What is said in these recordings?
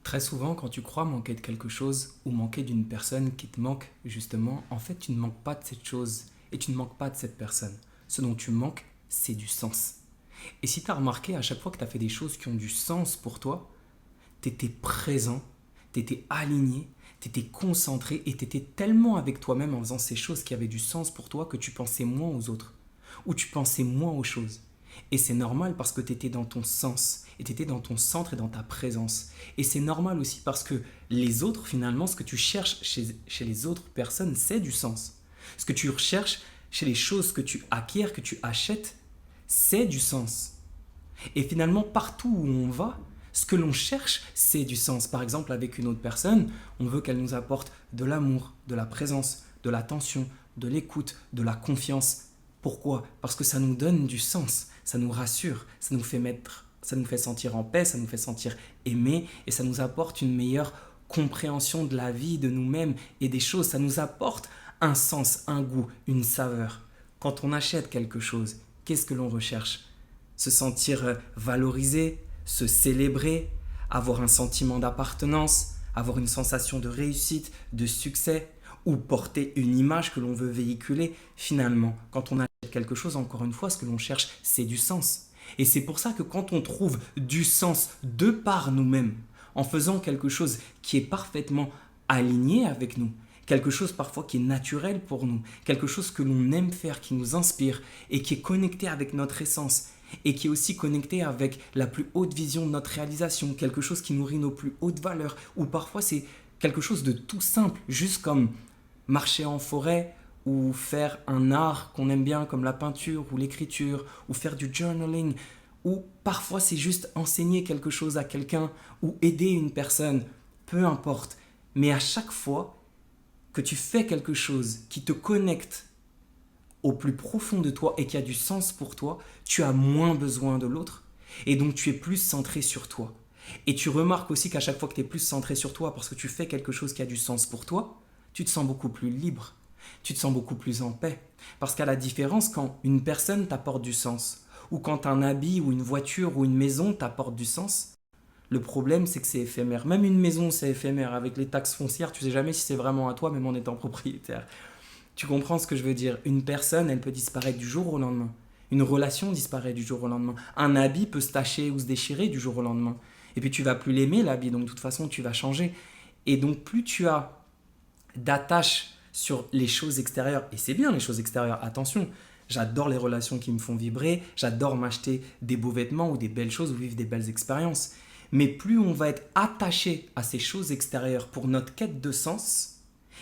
Très souvent, quand tu crois manquer de quelque chose ou manquer d'une personne qui te manque, justement, en fait, tu ne manques pas de cette chose et tu ne manques pas de cette personne. Ce dont tu manques, c'est du sens. Et si tu as remarqué, à chaque fois que tu as fait des choses qui ont du sens pour toi, tu étais présent, tu étais aligné, tu étais concentré et tu étais tellement avec toi-même en faisant ces choses qui avaient du sens pour toi que tu pensais moins aux autres ou tu pensais moins aux choses. Et c'est normal parce que tu étais dans ton sens, et tu étais dans ton centre et dans ta présence. Et c'est normal aussi parce que les autres, finalement, ce que tu cherches chez les autres personnes, c'est du sens. Ce que tu recherches chez les choses que tu acquiers, que tu achètes, c'est du sens. Et finalement, partout où on va, ce que l'on cherche, c'est du sens. Par exemple, avec une autre personne, on veut qu'elle nous apporte de l'amour, de la présence, de l'attention, de l'écoute, de la confiance. Pourquoi? Parce que ça nous donne du sens, ça nous rassure, ça nous fait sentir en paix, ça nous fait sentir aimés et ça nous apporte une meilleure compréhension de la vie, de nous-mêmes et des choses. Ça nous apporte un sens, un goût, une saveur. Quand on achète quelque chose, qu'est-ce que l'on recherche? Se sentir valorisé, se célébrer, avoir un sentiment d'appartenance, avoir une sensation de réussite, de succès, ou porter une image que l'on veut véhiculer. Finalement, quand on achète quelque chose, encore une fois, ce que l'on cherche, c'est du sens. Et c'est pour ça que quand on trouve du sens de par nous-mêmes, en faisant quelque chose qui est parfaitement aligné avec nous, quelque chose parfois qui est naturel pour nous, quelque chose que l'on aime faire, qui nous inspire et qui est connecté avec notre essence et qui est aussi connecté avec la plus haute vision de notre réalisation, quelque chose qui nourrit nos plus hautes valeurs, ou parfois c'est quelque chose de tout simple, juste comme marcher en forêt ou faire un art qu'on aime bien comme la peinture ou l'écriture ou faire du journaling ou parfois c'est juste enseigner quelque chose à quelqu'un ou aider une personne, peu importe. Mais à chaque fois que tu fais quelque chose qui te connecte au plus profond de toi et qui a du sens pour toi, tu as moins besoin de l'autre et donc tu es plus centré sur toi. Et tu remarques aussi qu'à chaque fois que tu es plus centré sur toi parce que tu fais quelque chose qui a du sens pour toi, tu te sens beaucoup plus libre, tu te sens beaucoup plus en paix. Parce qu'à la différence, quand une personne t'apporte du sens, ou quand un habit ou une voiture ou une maison t'apporte du sens, le problème c'est que c'est éphémère. Même une maison c'est éphémère. Avec les taxes foncières, tu sais jamais si c'est vraiment à toi, même en étant propriétaire. Tu comprends ce que je veux dire? Une personne, elle peut disparaître du jour au lendemain. Une relation disparaît du jour au lendemain. Un habit peut se tacher ou se déchirer du jour au lendemain. Et puis tu vas plus l'aimer l'habit, donc de toute façon tu vas changer. Et donc plus tu as d'attache sur les choses extérieures, et c'est bien les choses extérieures, attention, j'adore les relations qui me font vibrer, j'adore m'acheter des beaux vêtements ou des belles choses ou vivre des belles expériences. Mais plus on va être attaché à ces choses extérieures pour notre quête de sens,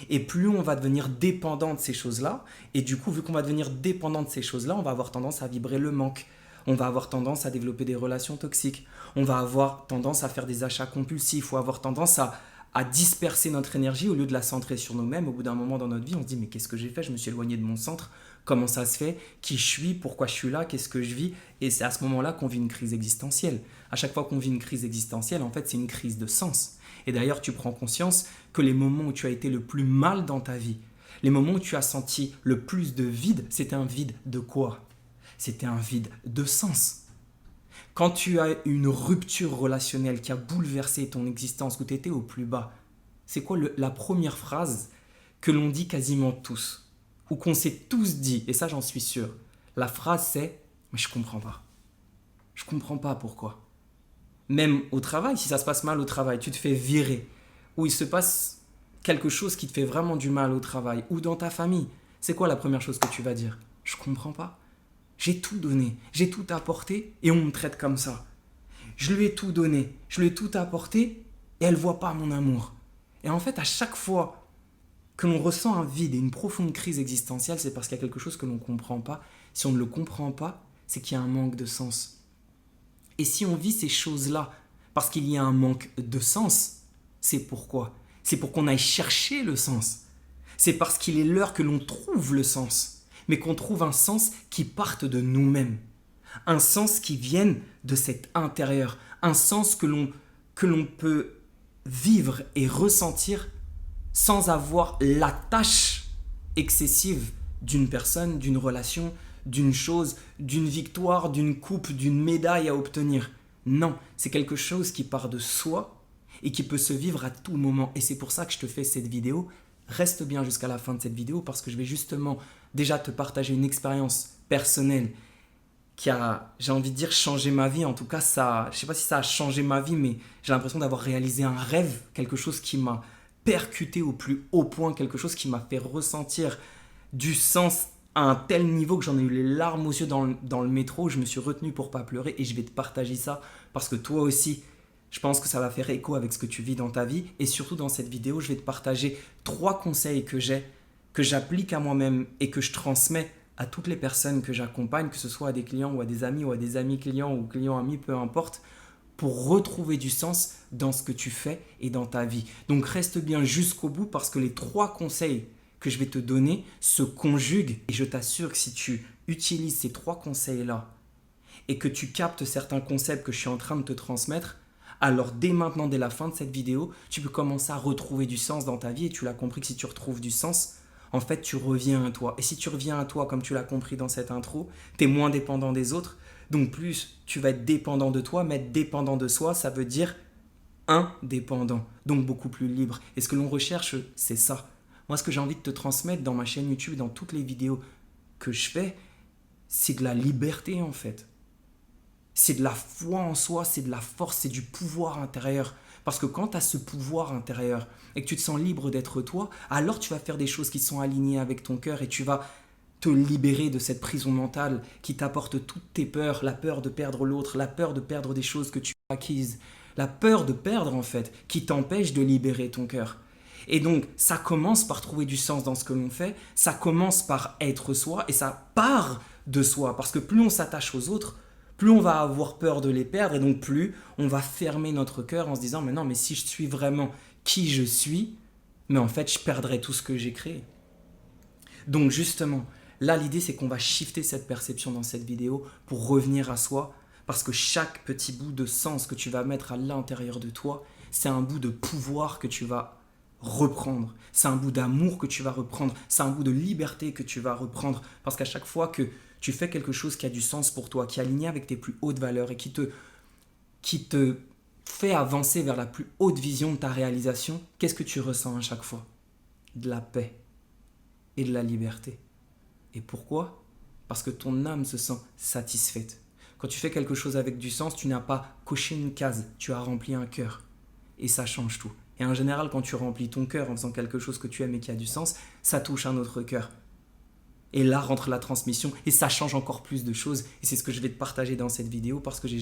et plus on va devenir dépendant de ces choses-là, et du coup, vu qu'on va devenir dépendant de ces choses-là, on va avoir tendance à vibrer le manque. On va avoir tendance à développer des relations toxiques. On va avoir tendance à faire des achats compulsifs ou avoir tendance à disperser notre énergie au lieu de la centrer sur nous-mêmes. Au bout d'un moment dans notre vie, on se dit mais qu'est-ce que j'ai fait? Je me suis éloigné de mon centre. Comment ça se fait? Qui je suis? Pourquoi je suis là? Qu'est-ce que je vis? Et c'est à ce moment-là qu'on vit une crise existentielle. À chaque fois qu'on vit une crise existentielle, en fait, c'est une crise de sens. Et d'ailleurs, tu prends conscience que les moments où tu as été le plus mal dans ta vie, les moments où tu as senti le plus de vide, c'était un vide de quoi? C'était un vide de sens. Quand tu as une rupture relationnelle qui a bouleversé ton existence, où tu étais au plus bas, c'est quoi la première phrase que l'on dit quasiment tous, ou qu'on s'est tous dit, et ça j'en suis sûr? La phrase c'est « mais je comprends pas. Je comprends pas pourquoi. » Même au travail, si ça se passe mal au travail, tu te fais virer, ou il se passe quelque chose qui te fait vraiment du mal au travail, ou dans ta famille, c'est quoi la première chose que tu vas dire? Je comprends pas. J'ai tout donné, j'ai tout apporté et on me traite comme ça. Je lui ai tout donné, je lui ai tout apporté et elle voit pas mon amour. Et en fait, à chaque fois que l'on ressent un vide et une profonde crise existentielle, c'est parce qu'il y a quelque chose que l'on ne comprend pas. Si on ne le comprend pas, c'est qu'il y a un manque de sens. Et si on vit ces choses-là parce qu'il y a un manque de sens, c'est pourquoi? C'est pour qu'on aille chercher le sens. C'est parce qu'il est l'heure que l'on trouve le sens, mais qu'on trouve un sens qui parte de nous-mêmes. Un sens qui vienne de cet intérieur. Un sens que l'on peut vivre et ressentir sans avoir l'attache excessive d'une personne, d'une relation, d'une chose, d'une victoire, d'une coupe, d'une médaille à obtenir. Non, c'est quelque chose qui part de soi et qui peut se vivre à tout moment. Et c'est pour ça que je te fais cette vidéo. Reste bien jusqu'à la fin de cette vidéo parce que je vais justement déjà te partager une expérience personnelle qui a, j'ai envie de dire, changé ma vie. En tout cas, ça, je ne sais pas si ça a changé ma vie, mais j'ai l'impression d'avoir réalisé un rêve, quelque chose qui m'a percuté au plus haut point, quelque chose qui m'a fait ressentir du sens à un tel niveau que j'en ai eu les larmes aux yeux dans le métro. Je me suis retenu pour pas pleurer et je vais te partager ça parce que toi aussi, je pense que ça va faire écho avec ce que tu vis dans ta vie. Et surtout dans cette vidéo, je vais te partager 3 conseils que j'ai, que j'applique à moi-même et que je transmets à toutes les personnes que j'accompagne, que ce soit à des clients ou à des amis clients ou clients amis, peu importe, pour retrouver du sens dans ce que tu fais et dans ta vie. Donc reste bien jusqu'au bout parce que les 3 conseils que je vais te donner se conjuguent et je t'assure que si tu utilises ces 3 conseils-là et que tu captes certains concepts que je suis en train de te transmettre, alors dès maintenant, dès la fin de cette vidéo, tu peux commencer à retrouver du sens dans ta vie et tu l'as compris que si tu retrouves du sens, en fait, tu reviens à toi. Et si tu reviens à toi, comme tu l'as compris dans cette intro, tu es moins dépendant des autres. Donc plus tu vas être dépendant de toi, mais être dépendant de soi, ça veut dire indépendant. Donc beaucoup plus libre. Et ce que l'on recherche, c'est ça. Moi, ce que j'ai envie de te transmettre dans ma chaîne YouTube, dans toutes les vidéos que je fais, c'est de la liberté en fait. C'est de la foi en soi, c'est de la force, c'est du pouvoir intérieur. Parce que quand tu as ce pouvoir intérieur et que tu te sens libre d'être toi, alors tu vas faire des choses qui sont alignées avec ton cœur et tu vas te libérer de cette prison mentale qui t'apporte toutes tes peurs, la peur de perdre l'autre, la peur de perdre des choses que tu as acquises, la peur de perdre en fait, qui t'empêche de libérer ton cœur. Et donc, ça commence par trouver du sens dans ce que l'on fait, ça commence par être soi et ça part de soi. Parce que plus on s'attache aux autres, plus on va avoir peur de les perdre et donc plus on va fermer notre cœur en se disant mais non, mais si je suis vraiment qui je suis, mais en fait je perdrai tout ce que j'ai créé. Donc justement, là l'idée c'est qu'on va shifter cette perception dans cette vidéo pour revenir à soi parce que chaque petit bout de sens que tu vas mettre à l'intérieur de toi, c'est un bout de pouvoir que tu vas reprendre, c'est un bout d'amour que tu vas reprendre, c'est un bout de liberté que tu vas reprendre parce qu'à chaque fois que tu fais quelque chose qui a du sens pour toi, qui est aligné avec tes plus hautes valeurs et qui te fait avancer vers la plus haute vision de ta réalisation, qu'est-ce que tu ressens à chaque fois? De la paix et de la liberté. Et pourquoi? Parce que ton âme se sent satisfaite. Quand tu fais quelque chose avec du sens, tu n'as pas coché une case, tu as rempli un cœur. Et ça change tout. Et en général, quand tu remplis ton cœur en faisant quelque chose que tu aimes et qui a du sens, ça touche un autre cœur. Et là rentre la transmission et ça change encore plus de choses. Et c'est ce que je vais te partager dans cette vidéo parce que j'ai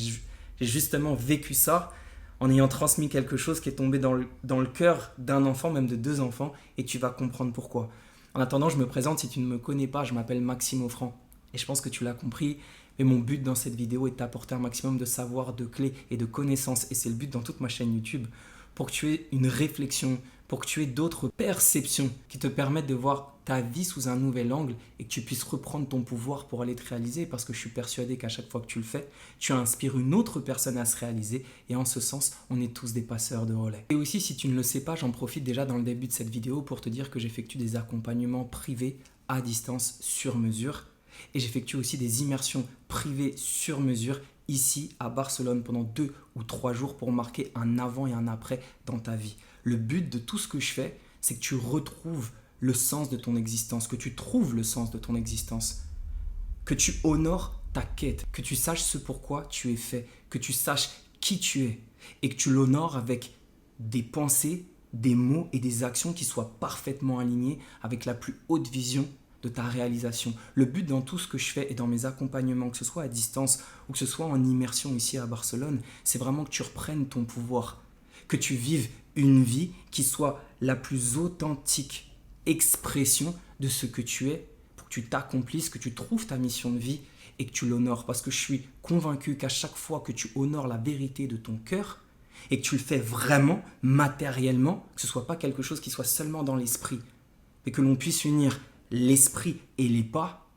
justement vécu ça en ayant transmis quelque chose qui est tombé dans le cœur d'un enfant, même de 2 enfants, et tu vas comprendre pourquoi. En attendant, je me présente, si tu ne me connais pas, je m'appelle Maxime Offrand. Et je pense que tu l'as compris, mais mon but dans cette vidéo est de t'apporter un maximum de savoir, de clés et de connaissances. Et c'est le but dans toute ma chaîne YouTube, pour que tu aies une réflexion, pour que tu aies d'autres perceptions qui te permettent de voir ta vie sous un nouvel angle et que tu puisses reprendre ton pouvoir pour aller te réaliser parce que je suis persuadé qu'à chaque fois que tu le fais, tu inspires une autre personne à se réaliser et en ce sens, on est tous des passeurs de relais. Et aussi, si tu ne le sais pas, j'en profite déjà dans le début de cette vidéo pour te dire que j'effectue des accompagnements privés à distance sur mesure et j'effectue aussi des immersions privées sur mesure ici à Barcelone pendant 2 ou 3 jours pour marquer un avant et un après dans ta vie. Le but de tout ce que je fais, c'est que tu retrouves le sens de ton existence, que tu trouves le sens de ton existence, que tu honores ta quête, que tu saches ce pourquoi tu es fait, que tu saches qui tu es et que tu l'honores avec des pensées, des mots et des actions qui soient parfaitement alignés avec la plus haute vision de ta réalisation. Le but dans tout ce que je fais et dans mes accompagnements, que ce soit à distance ou que ce soit en immersion ici à Barcelone, c'est vraiment que tu reprennes ton pouvoir, que tu vives une vie qui soit la plus authentique expression de ce que tu es pour que tu t'accomplisses, que tu trouves ta mission de vie et que tu l'honores. Parce que je suis convaincu qu'à chaque fois que tu honores la vérité de ton cœur et que tu le fais vraiment, matériellement, que ce ne soit pas quelque chose qui soit seulement dans l'esprit, mais que l'on puisse unir l'esprit et les pas,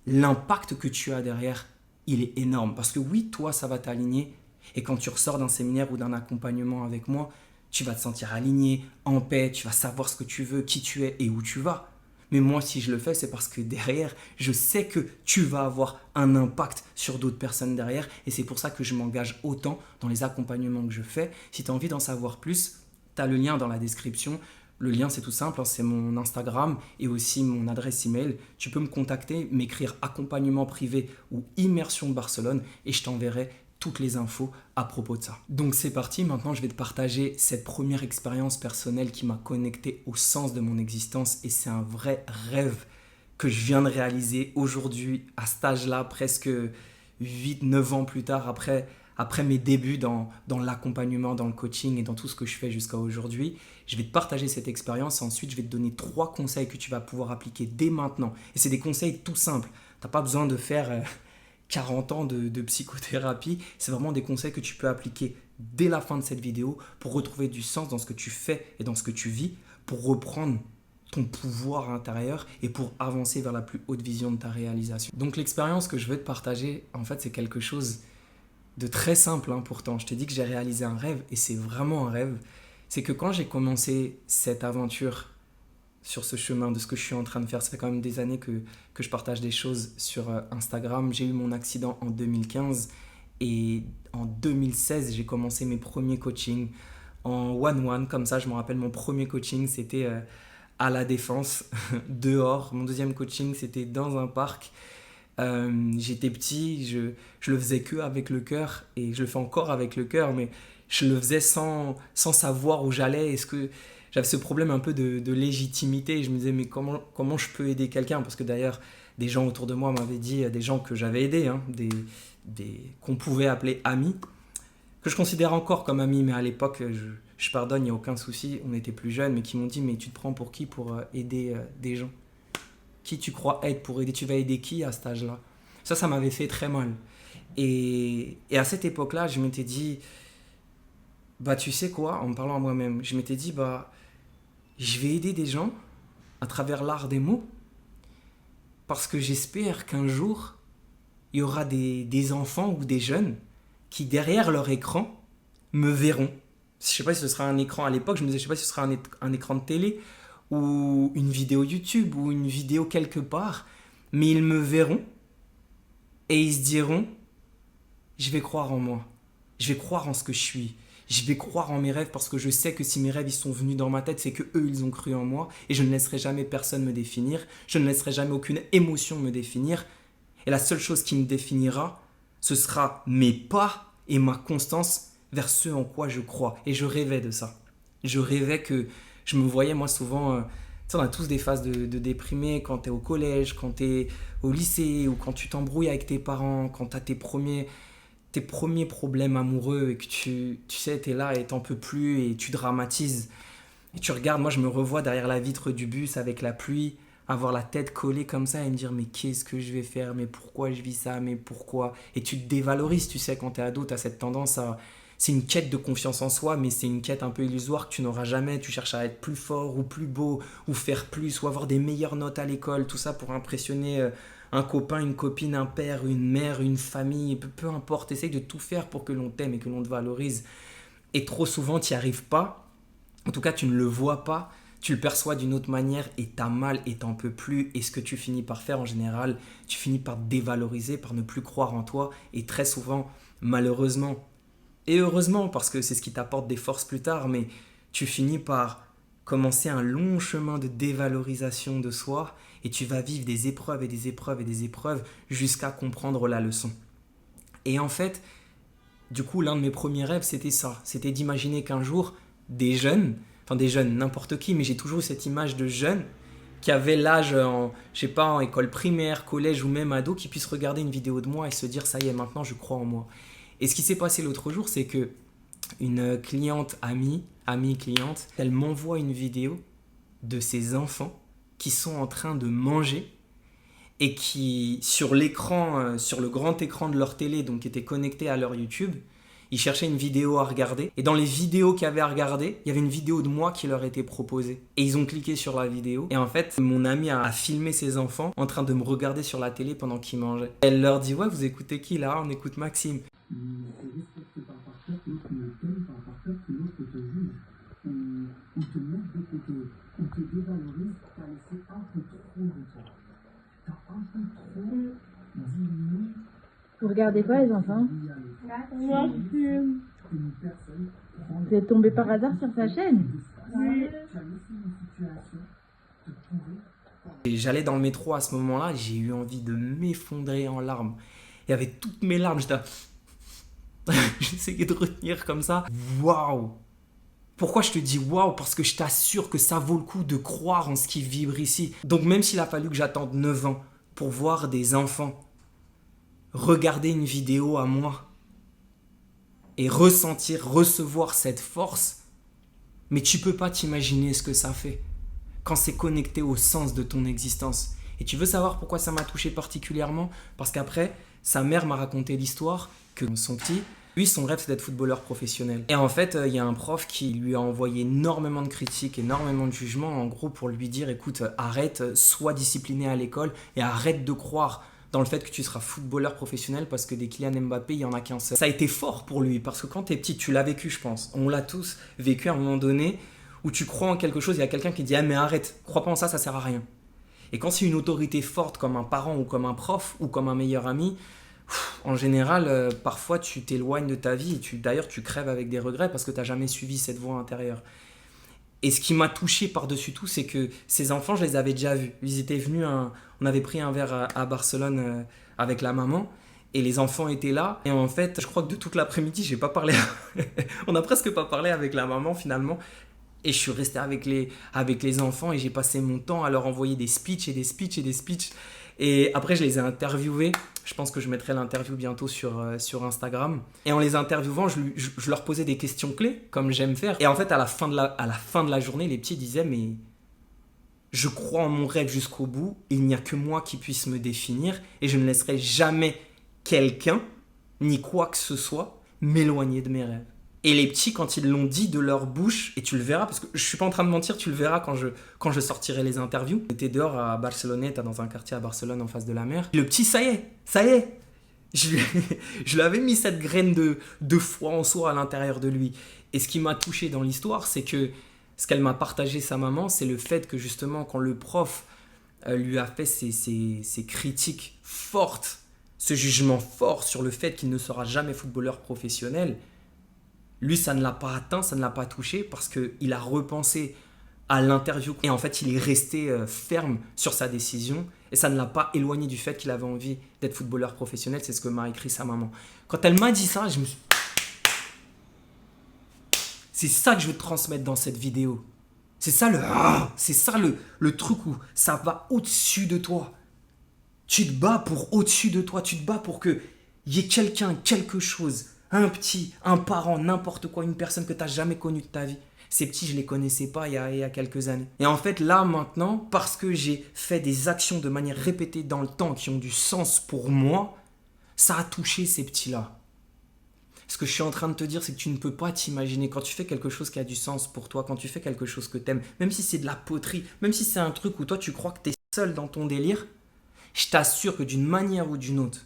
l'impact que tu as derrière, il est énorme. Parce que oui, toi, ça va t'aligner. Et quand tu ressors d'un séminaire ou d'un accompagnement avec moi, tu vas te sentir aligné, en paix, tu vas savoir ce que tu veux, qui tu es et où tu vas. Mais moi, si je le fais, c'est parce que derrière, je sais que tu vas avoir un impact sur d'autres personnes derrière. Et c'est pour ça que je m'engage autant dans les accompagnements que je fais. Si tu as envie d'en savoir plus, tu as le lien dans la description. Le lien, c'est tout simple, hein, c'est mon Instagram et aussi mon adresse email. Tu peux me contacter, m'écrire accompagnement privé ou immersion Barcelone et je t'enverrai toutes les infos à propos de ça. Donc c'est parti, maintenant je vais te partager cette première expérience personnelle qui m'a connecté au sens de mon existence et c'est un vrai rêve que je viens de réaliser aujourd'hui à cet âge-là, presque 8-9 ans plus tard après mes débuts dans l'accompagnement, dans le coaching et dans tout ce que je fais jusqu'à aujourd'hui. Je vais te partager cette expérience et ensuite je vais te donner 3 conseils que tu vas pouvoir appliquer dès maintenant. Et c'est des conseils tout simples. Tu n'as pas besoin de faire 40 ans de psychothérapie. C'est vraiment des conseils que tu peux appliquer dès la fin de cette vidéo pour retrouver du sens dans ce que tu fais et dans ce que tu vis, pour reprendre ton pouvoir intérieur et pour avancer vers la plus haute vision de ta réalisation. Donc l'expérience que je veux te partager, en fait, c'est quelque chose de très simple, hein, pourtant. Je t'ai dit que j'ai réalisé un rêve et c'est vraiment un rêve. C'est que quand j'ai commencé cette aventure sur ce chemin de ce que je suis en train de faire, ça fait quand même des années que je partage des choses sur Instagram. J'ai eu mon accident en 2015 et en 2016, j'ai commencé mes premiers coachings en one-one. Comme ça, je me rappelle mon premier coaching, c'était à la Défense, dehors. Mon deuxième coaching, c'était dans un parc. J'étais petit, je le faisais que avec le cœur et je le fais encore avec le cœur, mais je le faisais sans savoir où j'allais. Est-ce que j'avais ce problème un peu de légitimité? Je me disais, mais comment je peux aider quelqu'un? Parce que d'ailleurs, des gens autour de moi m'avaient dit, des gens que j'avais aidés, hein, qu'on pouvait appeler amis, que je considère encore comme amis, mais à l'époque, je pardonne, il n'y a aucun souci, on était plus jeunes, mais qui m'ont dit, mais tu te prends pour qui pour aider des gens? Qui tu crois être pour aider? Tu vas aider qui à cet âge-là? Ça m'avait fait très mal. Et à cette époque-là, je m'étais dit, bah tu sais quoi, en me parlant à moi-même, je m'étais dit, bah je vais aider des gens à travers l'art des mots parce que j'espère qu'un jour, il y aura des enfants ou des jeunes qui, derrière leur écran, me verront. Je ne sais pas si ce sera un écran à l'époque, je me disais, je ne sais pas si ce sera un écran de télé ou une vidéo YouTube ou une vidéo quelque part, mais ils me verront et ils se diront, je vais croire en moi, je vais croire en ce que je suis, je vais croire en mes rêves parce que je sais que si mes rêves ils sont venus dans ma tête, c'est que eux ils ont cru en moi et je ne laisserai jamais personne me définir, je ne laisserai jamais aucune émotion me définir et la seule chose qui me définira, ce sera mes pas et ma constance vers ce en quoi je crois. Et je rêvais de ça. Je rêvais que je me voyais moi souvent, tu sais, on a tous des phases de déprimé quand tu es au collège, quand tu es au lycée ou quand tu t'embrouilles avec tes parents, quand tu as tes premiers problèmes amoureux et que tu sais, tu es là et t'en peux plus et tu dramatises. Et tu regardes, moi je me revois derrière la vitre du bus avec la pluie, avoir la tête collée comme ça et me dire mais qu'est-ce que je vais faire, mais pourquoi je vis ça, mais pourquoi? Et tu te dévalorises, tu sais, quand tu es ado, tu as cette tendance à... C'est une quête de confiance en soi, mais c'est une quête un peu illusoire que tu n'auras jamais. Tu cherches à être plus fort ou plus beau, ou faire plus, ou avoir des meilleures notes à l'école, tout ça pour impressionner un copain, une copine, un père, une mère, une famille, peu importe. Essaye de tout faire pour que l'on t'aime et que l'on te valorise. Et trop souvent, tu n'y arrives pas. En tout cas, tu ne le vois pas. Tu le perçois d'une autre manière et t'as mal et t'en peux plus. Et ce que tu finis par faire en général, tu finis par te dévaloriser, par ne plus croire en toi. Et très souvent, malheureusement, et heureusement, parce que c'est ce qui t'apporte des forces plus tard, mais tu finis par commencer un long chemin de dévalorisation de soi et tu vas vivre des épreuves et des épreuves et des épreuves jusqu'à comprendre la leçon. Et en fait, du coup, l'un de mes premiers rêves, c'était ça. C'était d'imaginer qu'un jour, des jeunes, n'importe qui, mais j'ai toujours eu cette image de jeunes qui avaient l'âge, je sais pas, en école primaire, collège ou même ado, qui puissent regarder une vidéo de moi et se dire, ça y est, maintenant je crois en moi. Et ce qui s'est passé l'autre jour, c'est que une cliente amie cliente, elle m'envoie une vidéo de ses enfants qui sont en train de manger et qui, sur l'écran, sur le grand écran de leur télé, donc qui était connecté à leur YouTube, ils cherchaient une vidéo à regarder. Et dans les vidéos qu'il y avait à regarder, il y avait une vidéo de moi qui leur était proposée. Et ils ont cliqué sur la vidéo. Et en fait, mon amie a filmé ses enfants en train de me regarder sur la télé pendant qu'ils mangeaient. Elle leur dit, ouais, vous écoutez qui là? On écoute Maxime. C'est juste parce que par peur que l'autre me t'aime, par peur que l'autre te juge ou te montre de côté ou te dévalorise, tu as laissé un peu trop de toi. Tu as un peu trop diminué. Vous regardez quoi les enfants? Une personne prend Vous êtes tombé par hasard sur sa chaîne? oui. Tu as laissé une situation te prouver. Et j'allais dans le métro à ce moment-là, j'ai eu envie de m'effondrer en larmes. Et avec toutes mes larmes, j'essayais de retenir comme ça. Waouh! Pourquoi je te dis waouh? Parce que je t'assure que ça vaut le coup de croire en ce qui vibre ici. Donc même s'il a fallu que j'attende 9 ans pour voir des enfants regarder une vidéo à moi et ressentir, recevoir cette force, mais tu peux pas t'imaginer ce que ça fait quand c'est connecté au sens de ton existence. Et tu veux savoir pourquoi ça m'a touché particulièrement? Parce qu'après, sa mère m'a raconté l'histoire que son petit, lui, son rêve, c'est d'être footballeur professionnel. Et en fait, il y a un prof qui lui a envoyé énormément de critiques, énormément de jugements, en gros, pour lui dire, écoute, arrête, sois discipliné à l'école et arrête de croire dans le fait que tu seras footballeur professionnel parce que des Kylian Mbappé, il n'y en a qu'un seul. Ça a été fort pour lui parce que quand tu es petit, tu l'as vécu, je pense. On l'a tous vécu à un moment donné où tu crois en quelque chose, il y a quelqu'un qui dit « Ah mais arrête, crois pas en ça, ça sert à rien ». Et quand c'est une autorité forte comme un parent ou comme un prof ou comme un meilleur ami, en général, parfois tu t'éloignes de ta vie et d'ailleurs tu crèves avec des regrets parce que tu n'as jamais suivi cette voie intérieure. Et ce qui m'a touché par-dessus tout, c'est que ces enfants, je les avais déjà vus. Ils étaient venus, on avait pris un verre à Barcelone avec la maman et les enfants étaient là. Et en fait, je crois que de toute l'après-midi, j'ai pas parlé. On n'a presque pas parlé avec la maman finalement. Et je suis resté avec les enfants et j'ai passé mon temps à leur envoyer des speeches et des speeches et des speeches. Et après, je les ai interviewés. Je pense que je mettrai l'interview bientôt sur Instagram. Et en les interviewant, je leur posais des questions clés, comme j'aime faire. Et en fait, à la fin de la journée, les petits disaient « Mais je crois en mon rêve jusqu'au bout. Il n'y a que moi qui puisse me définir. Et je ne laisserai jamais quelqu'un, ni quoi que ce soit, m'éloigner de mes rêves. » Et les petits, quand ils l'ont dit de leur bouche, et tu le verras, parce que je suis pas en train de mentir, tu le verras quand je sortirai les interviews. J'étais dehors à Barcelonnette, dans un quartier à Barcelone en face de la mer. Le petit, ça y est, je lui avais mis cette graine de foi en soi à l'intérieur de lui. Et ce qui m'a touché dans l'histoire, c'est que ce qu'elle m'a partagé, sa maman, c'est le fait que justement, quand le prof lui a fait ses critiques fortes, ce jugement fort sur le fait qu'il ne sera jamais footballeur professionnel, lui, ça ne l'a pas atteint, ça ne l'a pas touché parce qu'il a repensé à l'interview et en fait, il est resté ferme sur sa décision et ça ne l'a pas éloigné du fait qu'il avait envie d'être footballeur professionnel. C'est ce que m'a écrit sa maman. Quand elle m'a dit ça, c'est ça que je veux te transmettre dans cette vidéo. C'est ça le truc où ça va au-dessus de toi. Tu te bats pour au-dessus de toi, tu te bats pour qu'il y ait quelqu'un, quelque chose, un petit, un parent, n'importe quoi, une personne que tu n'as jamais connue de ta vie. Ces petits, je ne les connaissais pas il y a quelques années. Et en fait, là, maintenant, parce que j'ai fait des actions de manière répétée dans le temps qui ont du sens pour moi, ça a touché ces petits-là. Ce que je suis en train de te dire, c'est que tu ne peux pas t'imaginer quand tu fais quelque chose qui a du sens pour toi, quand tu fais quelque chose que tu aimes, même si c'est de la poterie, même si c'est un truc où toi, tu crois que tu es seul dans ton délire, je t'assure que d'une manière ou d'une autre,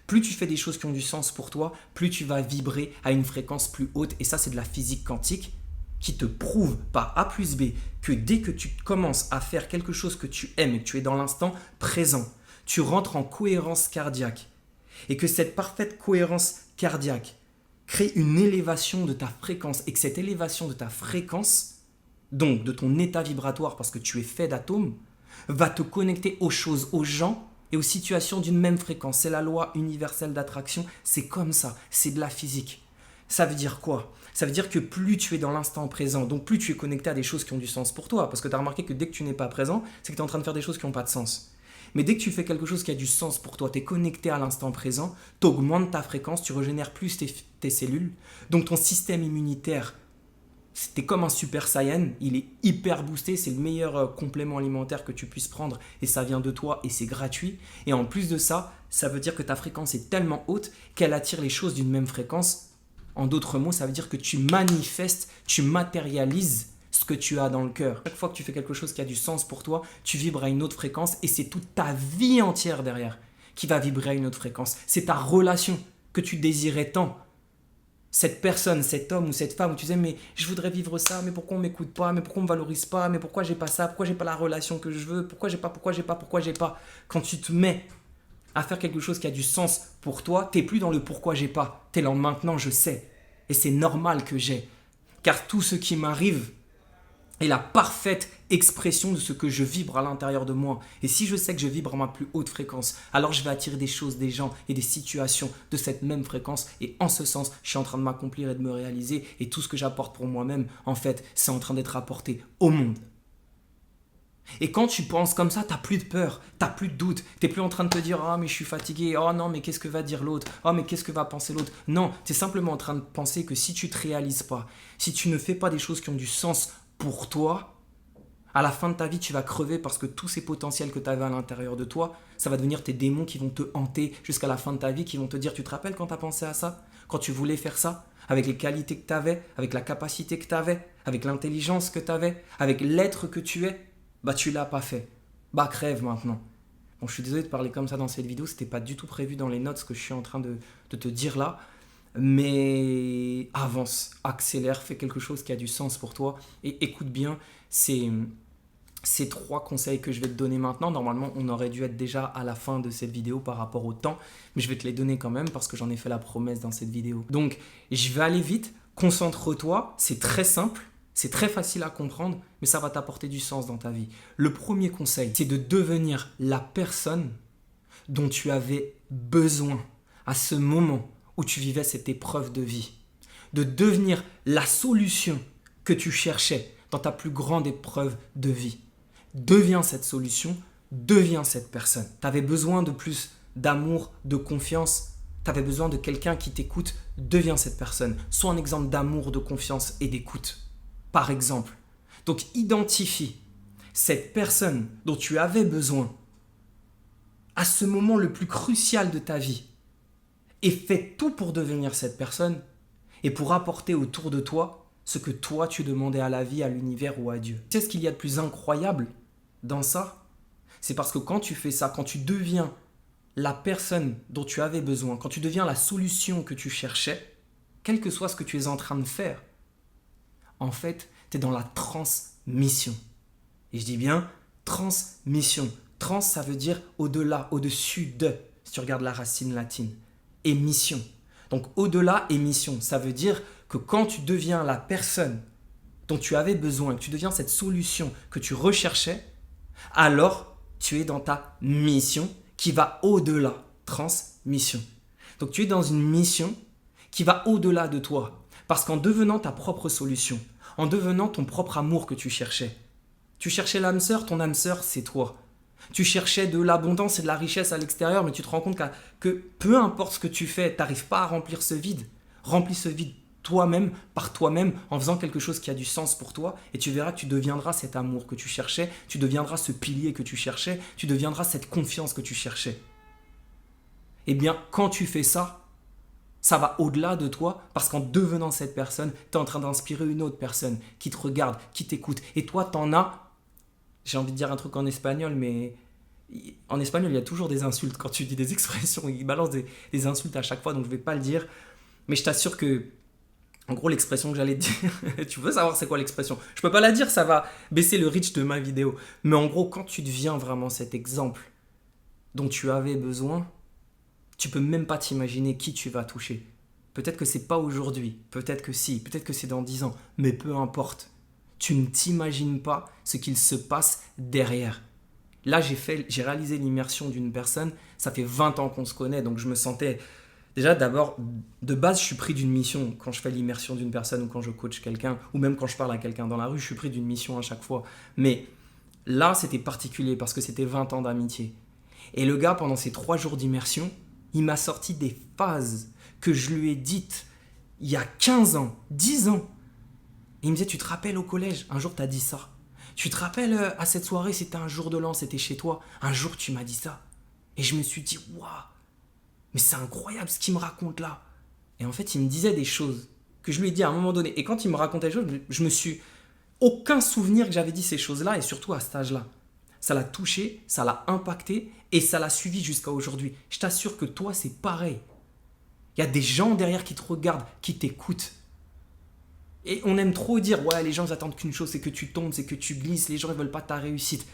plus tu fais des choses qui ont du sens pour toi, plus tu vas vibrer à une fréquence plus haute. Et ça, c'est de la physique quantique qui te prouve par A plus B que dès que tu commences à faire quelque chose que tu aimes et que tu es dans l'instant présent, tu rentres en cohérence cardiaque. Et que cette parfaite cohérence cardiaque crée une élévation de ta fréquence. Et que cette élévation de ta fréquence, donc de ton état vibratoire parce que tu es fait d'atomes, va te connecter aux choses, aux gens et aux situations d'une même fréquence. C'est la loi universelle d'attraction, c'est comme ça, c'est de la physique. Ça veut dire quoi? Ça veut dire que plus tu es dans l'instant présent, donc plus tu es connecté à des choses qui ont du sens pour toi, parce que tu as remarqué que dès que tu n'es pas présent, c'est que tu es en train de faire des choses qui n'ont pas de sens. Mais dès que tu fais quelque chose qui a du sens pour toi, tu es connecté à l'instant présent, tu augmentes ta fréquence, tu régénères plus tes cellules, donc ton système immunitaire, c'était comme un super saiyan, il est hyper boosté, c'est le meilleur complément alimentaire que tu puisses prendre et ça vient de toi et c'est gratuit. Et en plus de ça, ça veut dire que ta fréquence est tellement haute qu'elle attire les choses d'une même fréquence. En d'autres mots, ça veut dire que tu manifestes, tu matérialises ce que tu as dans le cœur. Chaque fois que tu fais quelque chose qui a du sens pour toi, tu vibres à une autre fréquence et c'est toute ta vie entière derrière qui va vibrer à une autre fréquence. C'est ta relation que tu désirais tant Cette personne, cet homme ou cette femme où tu disais mais je voudrais vivre ça, mais pourquoi on m'écoute pas, mais pourquoi on me valorise pas, mais pourquoi j'ai pas ça, pourquoi j'ai pas la relation que je veux, pourquoi j'ai pas. Quand tu te mets à faire quelque chose qui a du sens pour toi, t'es plus dans le pourquoi j'ai pas, t'es dans le maintenant je sais. Et c'est normal que j'ai. Car tout ce qui m'arrive est la parfaite expression de ce que je vibre à l'intérieur de moi. Et si je sais que je vibre à ma plus haute fréquence, alors je vais attirer des choses, des gens et des situations de cette même fréquence. Et en ce sens, je suis en train de m'accomplir et de me réaliser. Et tout ce que j'apporte pour moi-même, en fait, c'est en train d'être apporté au monde. Et quand tu penses comme ça, t'as plus de peur, t'as plus de doute, t'es plus en train de te dire « Ah mais je suis fatigué, oh non mais qu'est-ce que va dire l'autre, oh mais qu'est-ce que va penser l'autre ?» Non, t'es simplement en train de penser que si tu te réalises pas, si tu ne fais pas des choses qui ont du sens pour toi, à la fin de ta vie, tu vas crever parce que tous ces potentiels que tu avais à l'intérieur de toi, ça va devenir tes démons qui vont te hanter jusqu'à la fin de ta vie, qui vont te dire « Tu te rappelles quand tu as pensé à ça? Quand tu voulais faire ça? Avec les qualités que tu avais, avec la capacité que tu avais, avec l'intelligence que tu avais, avec l'être que tu es, bah tu l'as pas fait. Bah crève maintenant. » Bon, je suis désolé de parler comme ça dans cette vidéo, c'était pas du tout prévu dans les notes ce que je suis en train de te dire là. Mais avance, accélère, fais quelque chose qui a du sens pour toi et écoute bien ces 3 conseils que je vais te donner maintenant. Normalement, on aurait dû être déjà à la fin de cette vidéo par rapport au temps, mais je vais te les donner quand même parce que j'en ai fait la promesse dans cette vidéo. Donc, je vais aller vite, concentre-toi, c'est très simple, c'est très facile à comprendre, mais ça va t'apporter du sens dans ta vie. Le premier conseil, c'est de devenir la personne dont tu avais besoin à ce moment où tu vivais cette épreuve de vie. De devenir la solution que tu cherchais dans ta plus grande épreuve de vie. Deviens cette solution, deviens cette personne. Tu avais besoin de plus d'amour, de confiance, tu avais besoin de quelqu'un qui t'écoute, deviens cette personne. Sois un exemple d'amour, de confiance et d'écoute. Par exemple. Donc identifie cette personne dont tu avais besoin à ce moment le plus crucial de ta vie et fais tout pour devenir cette personne et pour apporter autour de toi ce que toi tu demandais à la vie, à l'univers ou à Dieu. Tu sais ce qu'il y a de plus incroyable dans ça? C'est parce que quand tu fais ça, quand tu deviens la personne dont tu avais besoin, quand tu deviens la solution que tu cherchais, quel que soit ce que tu es en train de faire, en fait, tu es dans la transmission. Et je dis bien transmission. Trans, ça veut dire au-delà, au-dessus de, si tu regardes la racine latine. Et mission. Donc au-delà et mission, ça veut dire que quand tu deviens la personne dont tu avais besoin, que tu deviens cette solution que tu recherchais, alors tu es dans ta mission qui va au-delà, transmission. Donc tu es dans une mission qui va au-delà de toi, parce qu'en devenant ta propre solution, en devenant ton propre amour que tu cherchais l'âme sœur, ton âme sœur c'est toi. Tu cherchais de l'abondance et de la richesse à l'extérieur, mais tu te rends compte que peu importe ce que tu fais, tu n'arrives pas à remplir ce vide. Remplis ce vide toi-même, par toi-même, en faisant quelque chose qui a du sens pour toi, et tu verras que tu deviendras cet amour que tu cherchais, tu deviendras ce pilier que tu cherchais, tu deviendras cette confiance que tu cherchais. Eh bien, quand tu fais ça, ça va au-delà de toi, parce qu'en devenant cette personne, tu es en train d'inspirer une autre personne qui te regarde, qui t'écoute, et toi, t'en as. J'ai envie de dire un truc en espagnol, mais en espagnol, il y a toujours des insultes. Quand tu dis des expressions, ils balancent des insultes à chaque fois, donc je ne vais pas le dire. Mais je t'assure que, en gros, l'expression que j'allais te dire, tu veux savoir c'est quoi l'expression? Je ne peux pas la dire, ça va baisser le reach de ma vidéo. Mais en gros, quand tu deviens vraiment cet exemple dont tu avais besoin, tu peux même pas t'imaginer qui tu vas toucher. Peut-être que c'est pas aujourd'hui, peut-être que si, peut-être que c'est dans 10 ans, mais peu importe. Tu ne t'imagines pas ce qu'il se passe derrière. Là, j'ai réalisé l'immersion d'une personne. Ça fait 20 ans qu'on se connaît, donc je me sentais... Déjà, d'abord, de base, je suis pris d'une mission quand je fais l'immersion d'une personne ou quand je coach quelqu'un, ou même quand je parle à quelqu'un dans la rue, je suis pris d'une mission à chaque fois. Mais là, c'était particulier parce que c'était 20 ans d'amitié. Et le gars, pendant ces 3 jours d'immersion, il m'a sorti des phases que je lui ai dites il y a 15 ans, 10 ans. Et il me disait, tu te rappelles au collège, un jour tu as dit ça. Tu te rappelles à cette soirée, c'était un jour de l'an, c'était chez toi. Un jour tu m'as dit ça. Et je me suis dit, waouh, mais c'est incroyable ce qu'il me raconte là. Et en fait, il me disait des choses que je lui ai dit à un moment donné. Et quand il me racontait des choses, je me suis... Aucun souvenir que j'avais dit ces choses-là, et surtout à cet âge-là. Ça l'a touché, ça l'a impacté, et ça l'a suivi jusqu'à aujourd'hui. Je t'assure que toi, c'est pareil. Il y a des gens derrière qui te regardent, qui t'écoutent. Et on aime trop dire, ouais, les gens ils attendent qu'une chose, c'est que tu tombes, c'est que tu glisses, les gens ne veulent pas ta réussite.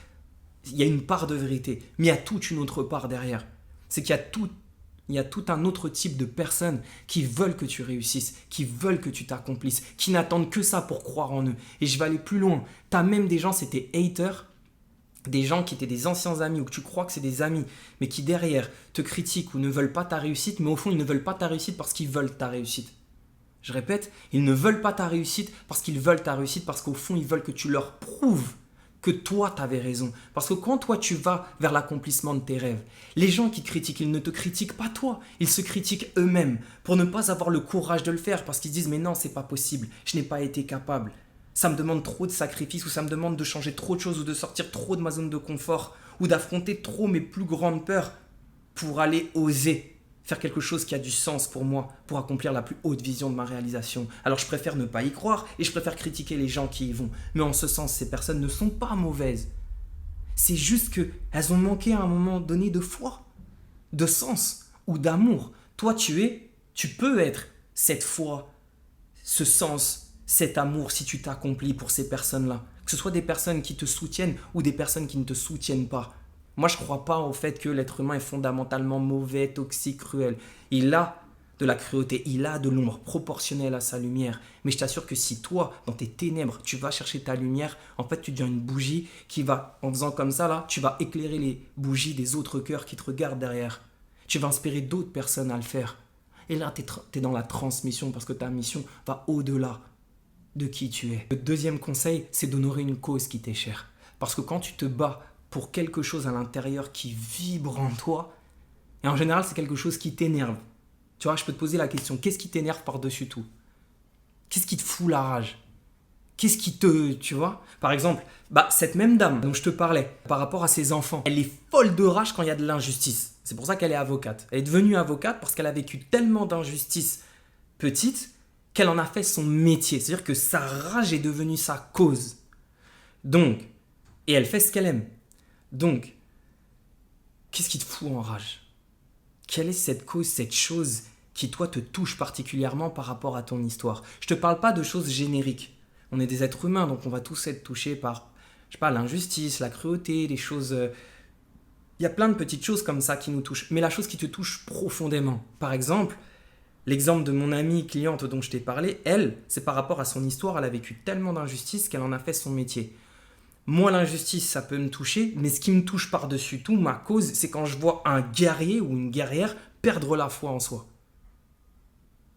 Il y a une part de vérité, mais il y a toute une autre part derrière. C'est qu'il y a tout un autre type de personnes qui veulent que tu réussisses, qui veulent que tu t'accomplisses, qui n'attendent que ça pour croire en eux. Et je vais aller plus loin. Tu as même des gens, c'était haters, des gens qui étaient des anciens amis ou que tu crois que c'est des amis, mais qui derrière te critiquent ou ne veulent pas ta réussite, mais au fond, ils ne veulent pas ta réussite parce qu'ils veulent ta réussite. Je répète, ils ne veulent pas ta réussite parce qu'ils veulent ta réussite, parce qu'au fond, ils veulent que tu leur prouves que toi, tu avais raison. Parce que quand toi, tu vas vers l'accomplissement de tes rêves, les gens qui te critiquent, ils ne te critiquent pas toi, ils se critiquent eux-mêmes pour ne pas avoir le courage de le faire, parce qu'ils disent, mais non, c'est pas possible, je n'ai pas été capable. Ça me demande trop de sacrifices, ou ça me demande de changer trop de choses, ou de sortir trop de ma zone de confort, ou d'affronter trop mes plus grandes peurs pour aller oser faire quelque chose qui a du sens pour moi, pour accomplir la plus haute vision de ma réalisation. Alors je préfère ne pas y croire et je préfère critiquer les gens qui y vont. Mais en ce sens, ces personnes ne sont pas mauvaises. C'est juste qu'elles ont manqué à un moment donné de foi, de sens ou d'amour. Toi, tu peux être cette foi, ce sens, cet amour si tu t'accomplis pour ces personnes-là. Que ce soit des personnes qui te soutiennent ou des personnes qui ne te soutiennent pas. Moi, je ne crois pas au fait que l'être humain est fondamentalement mauvais, toxique, cruel. Il a de la cruauté, il a de l'ombre proportionnelle à sa lumière. Mais je t'assure que si toi, dans tes ténèbres, tu vas chercher ta lumière, en fait, tu deviens une bougie qui va, en faisant comme ça, là, tu vas éclairer les bougies des autres cœurs qui te regardent derrière. Tu vas inspirer d'autres personnes à le faire. Et là, tu es dans la transmission parce que ta mission va au-delà de qui tu es. Le deuxième conseil, c'est d'honorer une cause qui t'est chère. Parce que quand tu te bats pour quelque chose à l'intérieur qui vibre en toi, et en général, c'est quelque chose qui t'énerve. Tu vois, je peux te poser la question, qu'est-ce qui t'énerve par-dessus tout? Qu'est-ce qui te fout la rage? Qu'est-ce qui te... Tu vois? Par exemple, cette même dame dont je te parlais, par rapport à ses enfants, elle est folle de rage quand il y a de l'injustice. C'est pour ça qu'elle est avocate. Elle est devenue avocate parce qu'elle a vécu tellement d'injustices petites qu'elle en a fait son métier. C'est-à-dire que sa rage est devenue sa cause. Donc, et elle fait ce qu'elle aime. Donc, qu'est-ce qui te fout en rage? Quelle est cette cause, cette chose qui, toi, te touche particulièrement par rapport à ton histoire? Je ne te parle pas de choses génériques. On est des êtres humains, donc on va tous être touchés par, je sais pas, l'injustice, la cruauté, les choses... Il y a plein de petites choses comme ça qui nous touchent. Mais la chose qui te touche profondément, par exemple, l'exemple de mon amie cliente dont je t'ai parlé, elle, c'est par rapport à son histoire, elle a vécu tellement d'injustice qu'elle en a fait son métier. Moi, l'injustice, ça peut me toucher, mais ce qui me touche par-dessus tout, ma cause, c'est quand je vois un guerrier ou une guerrière perdre la foi en soi.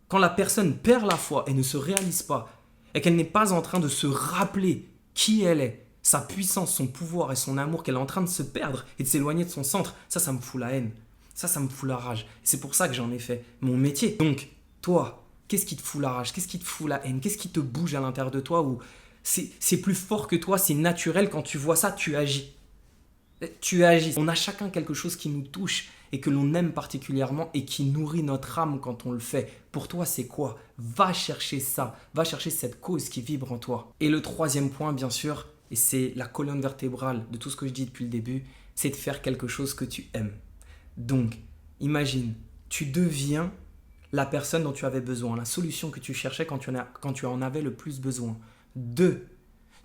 Quand la personne perd la foi et ne se réalise pas, et qu'elle n'est pas en train de se rappeler qui elle est, sa puissance, son pouvoir et son amour, qu'elle est en train de se perdre et de s'éloigner de son centre, ça me fout la haine. Ça me fout la rage. Et c'est pour ça que j'en ai fait mon métier. Donc, toi, qu'est-ce qui te fout la rage? Qu'est-ce qui te fout la haine? Qu'est-ce qui te bouge à l'intérieur de toi où c'est plus fort que toi, c'est naturel, quand tu vois ça, tu agis. Tu agis. On a chacun quelque chose qui nous touche et que l'on aime particulièrement et qui nourrit notre âme quand on le fait. Pour toi, c'est quoi? Va chercher ça, va chercher cette cause qui vibre en toi. Et le troisième point, bien sûr, et c'est la colonne vertébrale de tout ce que je dis depuis le début, c'est de faire quelque chose que tu aimes. Donc, imagine, tu deviens la personne dont tu avais besoin, la solution que tu cherchais quand tu en avais le plus besoin. 2,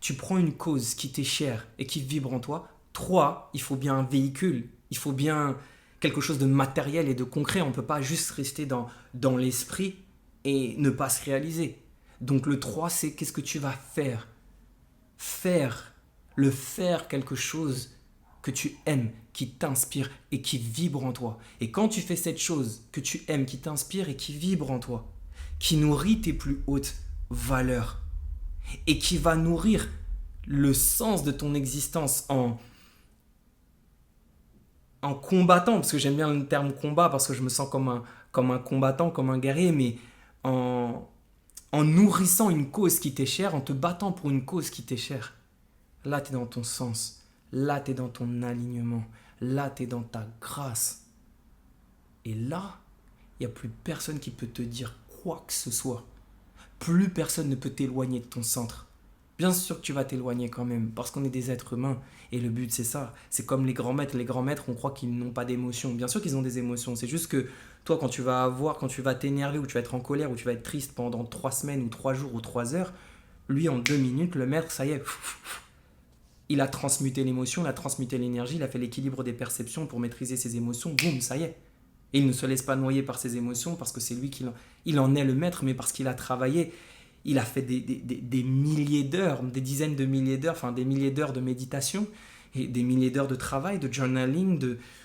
tu prends une cause qui t'est chère et qui vibre en toi. 3, il faut bien un véhicule, il faut bien quelque chose de matériel et de concret. On ne peut pas juste rester dans l'esprit et ne pas se réaliser. Donc le 3, c'est qu'est-ce que tu vas faire? Faire quelque chose que tu aimes, qui t'inspire et qui vibre en toi. Et quand tu fais cette chose que tu aimes, qui t'inspire et qui vibre en toi, qui nourrit tes plus hautes valeurs et qui va nourrir le sens de ton existence en combattant, parce que j'aime bien le terme combat, parce que je me sens comme un combattant, comme un guerrier, mais en nourrissant une cause qui t'est chère, en te battant pour une cause qui t'est chère. Là, tu es dans ton sens. Là, tu es dans ton alignement. Là, tu es dans ta grâce. Et là, il n'y a plus personne qui peut te dire quoi que ce soit. Plus personne ne peut t'éloigner de ton centre. Bien sûr que tu vas t'éloigner quand même, parce qu'on est des êtres humains. Et le but, c'est ça. C'est comme les grands maîtres. Les grands maîtres, on croit qu'ils n'ont pas d'émotions. Bien sûr qu'ils ont des émotions. C'est juste que toi, quand tu vas t'énerver, ou tu vas être en colère, ou tu vas être triste pendant 3 semaines, ou 3 jours, ou 3 heures, lui, en 2 minutes, le maître, ça y est, il a transmuté l'émotion, il a transmuté l'énergie, il a fait l'équilibre des perceptions pour maîtriser ses émotions. Boum, ça y est. Et il ne se laisse pas noyer par ses émotions parce que c'est lui il en est le maître, mais parce qu'il a travaillé. Il a fait des milliers d'heures, des dizaines de milliers d'heures, enfin des milliers d'heures de méditation et des milliers d'heures de travail, de journaling,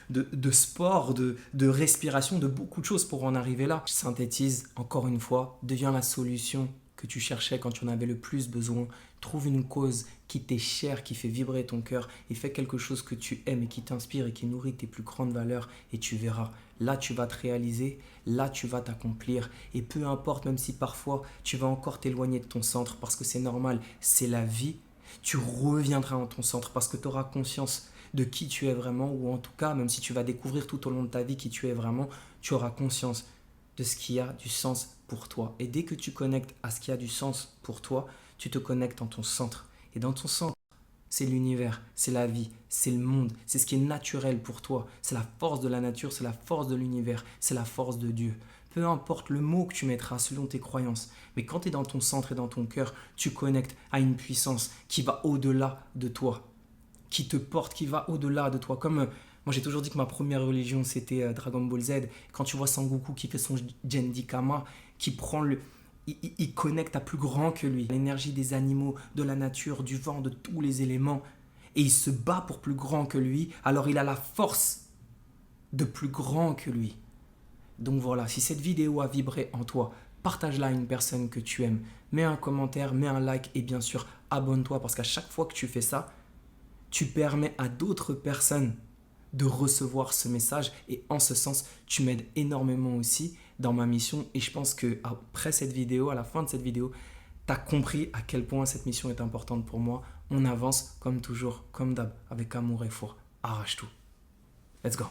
de sport, de respiration, de beaucoup de choses pour en arriver là. Je synthétise, encore une fois, deviens la solution que tu cherchais quand tu en avais le plus besoin. Trouve une cause qui t'est chère, qui fait vibrer ton cœur et fais quelque chose que tu aimes et qui t'inspire et qui nourrit tes plus grandes valeurs et tu verras. Là, tu vas te réaliser, là, tu vas t'accomplir et peu importe, même si parfois tu vas encore t'éloigner de ton centre parce que c'est normal, c'est la vie, tu reviendras en ton centre parce que tu auras conscience de qui tu es vraiment ou en tout cas, même si tu vas découvrir tout au long de ta vie qui tu es vraiment, tu auras conscience de ce qui a du sens pour toi. Et dès que tu connectes à ce qui a du sens pour toi, tu te connectes en ton centre. Et dans ton centre, c'est l'univers, c'est la vie, c'est le monde, c'est ce qui est naturel pour toi. C'est la force de la nature, c'est la force de l'univers, c'est la force de Dieu. Peu importe le mot que tu mettras selon tes croyances, mais quand tu es dans ton centre et dans ton cœur, tu connectes à une puissance qui va au-delà de toi, qui te porte, qui va au-delà de toi. Comme moi j'ai toujours dit que ma première religion c'était Dragon Ball Z. Quand tu vois Sangoku qui fait son Gendikama, qui prend il connecte à plus grand que lui. L'énergie des animaux, de la nature, du vent, de tous les éléments. Et il se bat pour plus grand que lui. Alors il a la force de plus grand que lui. Donc voilà, si cette vidéo a vibré en toi, partage-la à une personne que tu aimes. Mets un commentaire, mets un like et bien sûr, abonne-toi parce qu'à chaque fois que tu fais ça, tu permets à d'autres personnes de recevoir ce message et en ce sens, tu m'aides énormément aussi dans ma mission et je pense que après cette vidéo, à la fin de cette vidéo, tu as compris à quel point cette mission est importante pour moi. On avance comme toujours, comme d'hab, avec amour et foi. Arrache tout. Let's go.